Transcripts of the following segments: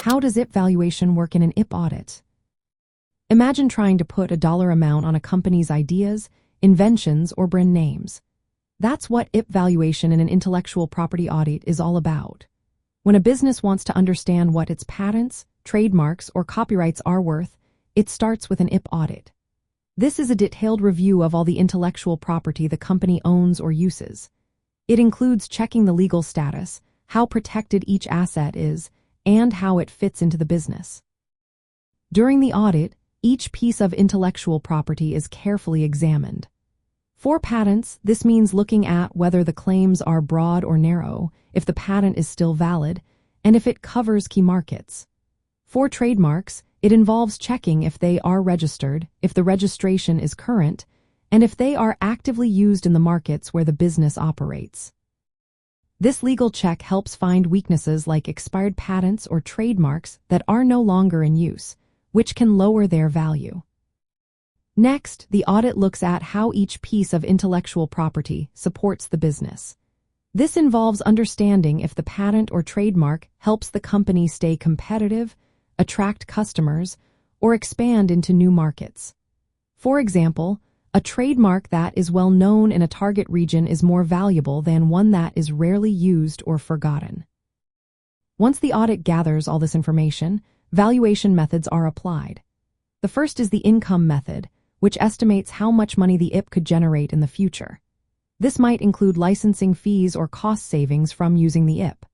How does IP valuation work in an IP audit? Imagine trying to put a dollar amount on a company's ideas, inventions, or brand names. That's what IP valuation in an intellectual property audit is all about. When a business wants to understand what its patents, trademarks, or copyrights are worth, it starts with an IP audit. This is a detailed review of all the intellectual property the company owns or uses. It includes checking the legal status, how protected each asset is, and how it fits into the business. During the audit, each piece of intellectual property is carefully examined. For patents, this means looking at whether the claims are broad or narrow, if the patent is still valid, and if it covers key markets. For trademarks, it involves checking if they are registered, if the registration is current, and if they are actively used in the markets where the business operates. This legal check helps find weaknesses like expired patents or trademarks that are no longer in use, which can lower their value. Next, the audit looks at how each piece of intellectual property supports the business. This involves understanding if the patent or trademark helps the company stay competitive, attract customers, or expand into new markets. For example, a trademark that is well known in a target region is more valuable than one that is rarely used or forgotten. Once the audit gathers all this information, valuation methods are applied. The first is the income method, which estimates how much money the IP could generate in the future. This might include licensing fees or cost savings from using the IP.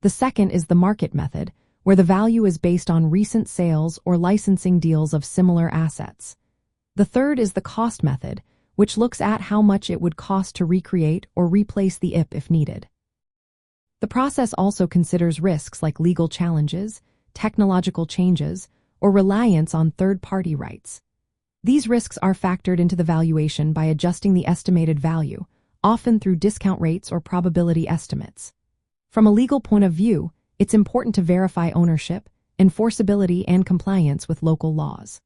The second is the market method, where the value is based on recent sales or licensing deals of similar assets. The third is the cost method, which looks at how much it would cost to recreate or replace the IP if needed. The process also considers risks like legal challenges, technological changes, or reliance on third-party rights. These risks are factored into the valuation by adjusting the estimated value, often through discount rates or probability estimates. From a legal point of view, it's important to verify ownership, enforceability, and compliance with local laws.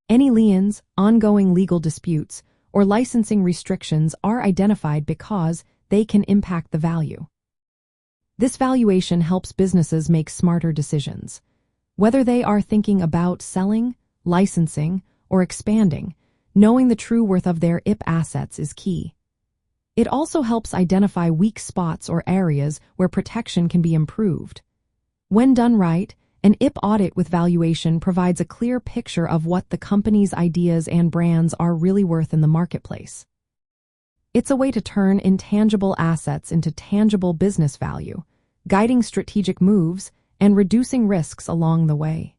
Any liens, ongoing legal disputes, or licensing restrictions are identified because they can impact the value. This valuation helps businesses make smarter decisions. Whether they are thinking about selling, licensing, or expanding, knowing the true worth of their IP assets is key. It also helps identify weak spots or areas where protection can be improved. When done right, an IP audit with valuation provides a clear picture of what the company's ideas and brands are really worth in the marketplace. It's a way to turn intangible assets into tangible business value, guiding strategic moves and reducing risks along the way.